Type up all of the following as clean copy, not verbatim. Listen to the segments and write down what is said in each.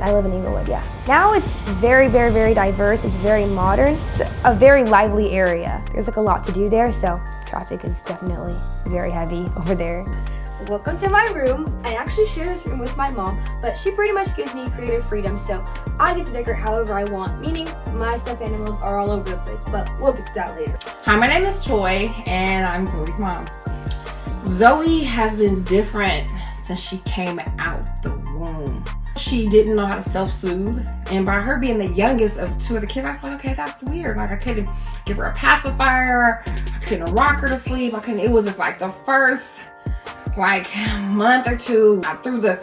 I live in Englewood, yeah. Now it's very, very, very diverse. It's very modern. It's a very lively area. There's like a lot to do there, so traffic is definitely very heavy over there. Welcome to my room. I actually share this room with my mom, but she pretty much gives me creative freedom, so I get to decorate however I want, meaning my stuffed animals are all over the place, but we'll get to that later. Hi, my name is Toy, and I'm Zoe's mom. Zoe has been different since she came out the womb. She didn't know how to self-soothe, and by her being the youngest of two of the kids, I was like, okay, that's weird. Like, I couldn't give her a pacifier, I couldn't rock her to sleep, it was just like the first month or two, I threw the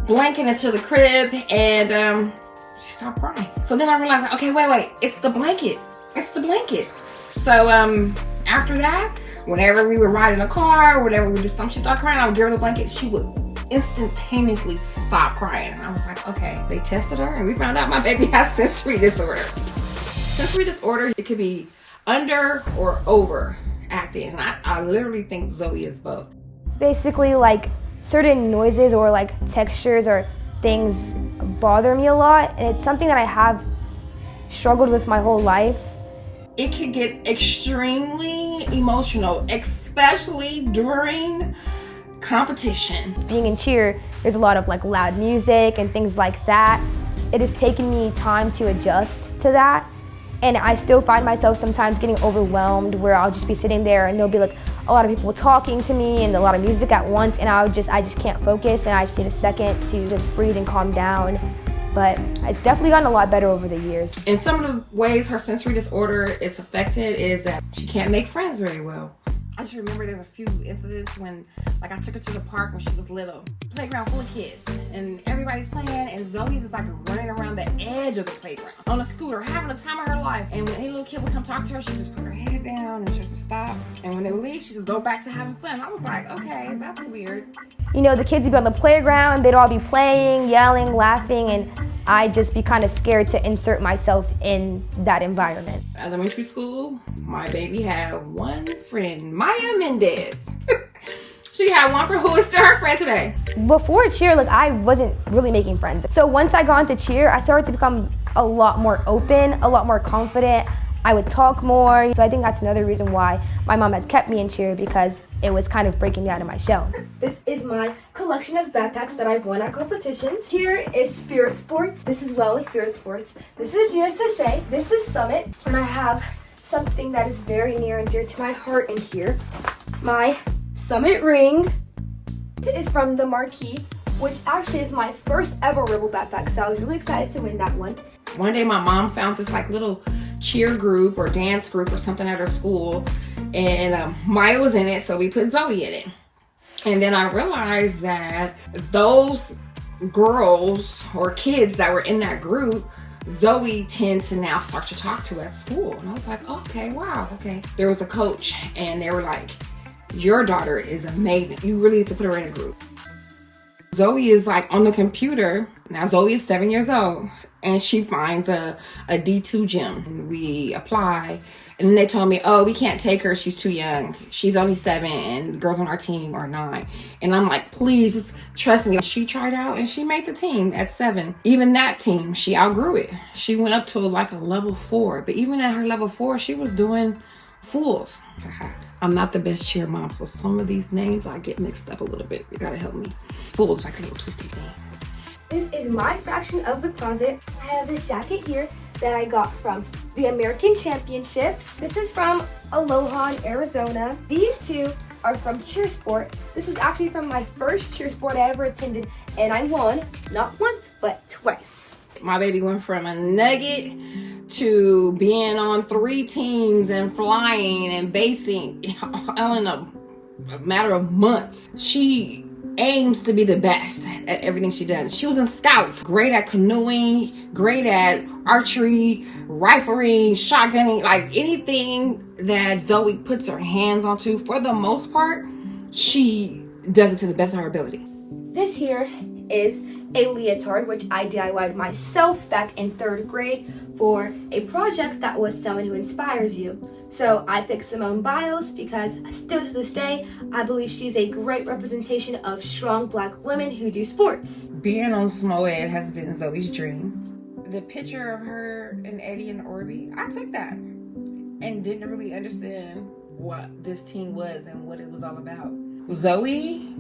blanket into the crib and she stopped crying. So then I realized, okay, wait, it's the blanket. So after that, whenever we would ride in a car, or whenever we would do something, she started crying, I would give her the blanket, she would instantaneously stop crying. And I was like, okay, they tested her and we found out my baby has sensory disorder. Sensory disorder, it could be under or over acting. And I literally think Zoe is both. Basically, like, certain noises or like textures or things bother me a lot, and it's something that I have struggled with my whole life. It can get extremely emotional, especially during competition. Being in cheer, there's a lot of like loud music and things like that. It has taken me time to adjust to that, and I still find myself sometimes getting overwhelmed where I'll just be sitting there and there'll be like a lot of people talking to me and a lot of music at once, and I just can't focus, and I just need a second to just breathe and calm down. But it's definitely gotten a lot better over the years. And some of the ways her sensory disorder is affected is that she can't make friends very well. I just remember there's a few incidents when, like, I took her to the park when she was little. Playground full of kids, and everybody's playing, and Zoe's just like running around the edge of the playground on a scooter, having the time of her life. And when any little kid would come talk to her, she'd just put her head down and she'd just stop. And when they would leave, she'd just go back to having fun. I was like, okay, that's weird. You know, the kids would be on the playground, they'd all be playing, yelling, laughing, and I'd just be kind of scared to insert myself in that environment. Elementary school, my baby had one friend, Maya Mendez. She had one friend who is still her friend today. Before cheer, like, I wasn't really making friends. So once I got into cheer, I started to become a lot more open, a lot more confident. I would talk more. So I think that's another reason why my mom had kept me in cheer, because it was kind of breaking me out of my shell. This is my collection of backpacks that I've won at competitions. Here is Spirit Sports. This as well as Spirit Sports. This is USSA. This is Summit. And I have something that is very near and dear to my heart in here. My Summit ring. It is from the Marquee, which actually is my first ever Rebel backpack, so I was really excited to win that one. One day my mom found this like little cheer group or dance group or something at her school, and Maya was in it, so we put Zoe in it. And then I realized that those girls or kids that were in that group, Zoe tends to now start to talk to at school. And I was like, okay, wow, okay. There was a coach, and they were like, your daughter is amazing. You really need to put her in a group. Zoe is like on the computer. Now Zoe is 7 years old, and she finds a D2 gym. We apply, and then they told me, oh, we can't take her. She's too young. She's only 7, and the girls on our team are 9. And I'm like, please, just trust me. She tried out, and she made the team at 7. Even that team, she outgrew it. She went up to like a level 4. But even at her level 4, she was doing fulls. I'm not the best cheer mom, so some of these names I get mixed up a little bit. You gotta help me. Full is like a little twisty thing. This is my fraction of the closet. I have this jacket here that I got from the American Championships. This is from Aloha in Arizona. These two are from Cheer Sport. This was actually from my first cheer sport I ever attended, and I won, not once, but twice. My baby went from a nugget to being on 3 teams and flying and basing all in a matter of months. She aims to be the best at everything she does. She was in scouts, great at canoeing, great at archery, riflery, shotgunning, like anything that Zoe puts her hands onto, for the most part, she does it to the best of her ability. This here is a leotard, which I DIY'd myself back in 3rd grade for a project that was Someone Who Inspires You. So I picked Simone Biles because still to this day, I believe she's a great representation of strong Black women who do sports. Being on SMOED has been Zoe's dream. The picture of her and Eddie and Orby, I took that and didn't really understand what this team was and what it was all about. Zoe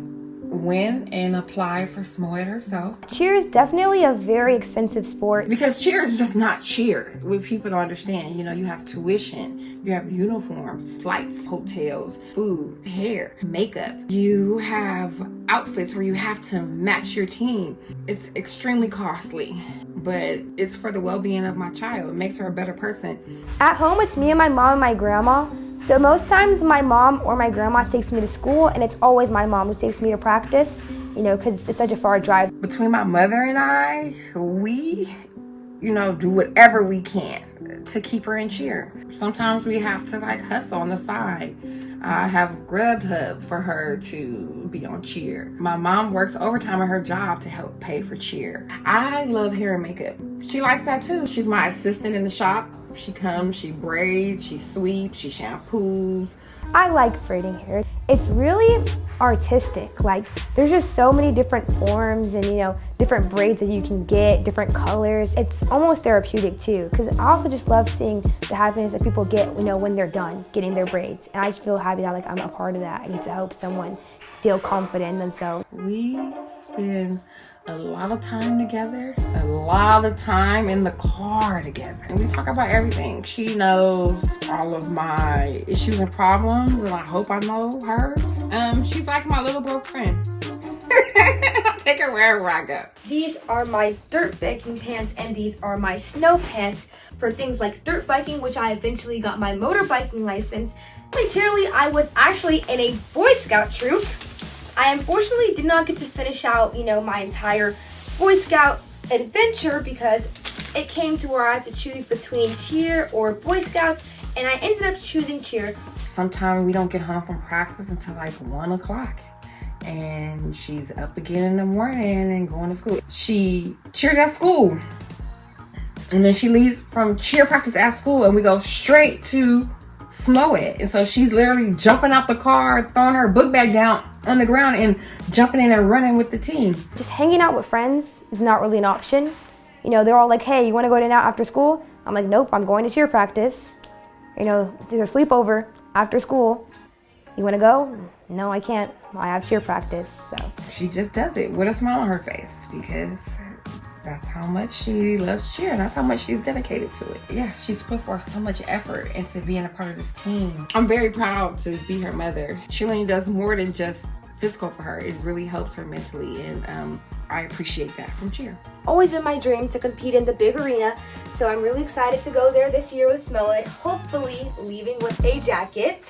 went and applied for SMOED herself. Cheer is definitely a very expensive sport. Because cheer is just not cheer. What people don't understand, you have tuition, you have uniforms, flights, hotels, food, hair, makeup. You have outfits where you have to match your team. It's extremely costly, but it's for the well-being of my child. It makes her a better person. At home, it's me and my mom and my grandma. So most times my mom or my grandma takes me to school, and it's always my mom who takes me to practice, because it's such a far drive. Between my mother and I, we, do whatever we can to keep her in cheer. Sometimes we have to hustle on the side. I have Grubhub for her to be on cheer. My mom works overtime at her job to help pay for cheer. I love hair and makeup. She likes that too. She's my assistant in the shop. She comes, she braids, she sweeps, she shampoos. I like braiding hair. It's really artistic. There's just so many different forms and, different braids that you can get, different colors. It's almost therapeutic too, because I also just love seeing the happiness that people get, when they're done getting their braids. And I just feel happy that I'm a part of that. I get to help someone feel confident in themselves. We spend a lot of time together, a lot of time in the car together. And we talk about everything. She knows all of my issues and problems, and I hope I know hers. She's like my little broke friend. I take her wherever I go. These are my dirt biking pants, and these are my snow pants for things like dirt biking, which I eventually got my motorbiking license. Literally, I was actually in a Boy Scout troop. I unfortunately did not get to finish out, my entire Boy Scout adventure because it came to where I had to choose between cheer or Boy Scouts, and I ended up choosing cheer. Sometimes we don't get home from practice until 1 o'clock. And she's up again in the morning and going to school. She cheers at school. And then she leaves from cheer practice at school and we go straight to SMOED. And so she's literally jumping out the car, throwing her book bag down on the ground and jumping in and running with the team. Just hanging out with friends is not really an option. They're all like, hey, you want to go out after school? I'm like, nope, I'm going to cheer practice. There's a sleepover after school. You want to go? No, I can't. I have cheer practice. So she just does it with a smile on her face because that's how much she loves cheer and that's how much she's dedicated to it. Yeah, she's put forth so much effort into being a part of this team. I'm very proud to be her mother. Cheerleading does more than just physical for her. It really helps her mentally, and I appreciate that from cheer. Always been my dream to compete in the big arena, so I'm really excited to go there this year with SMOED, hopefully leaving with a jacket.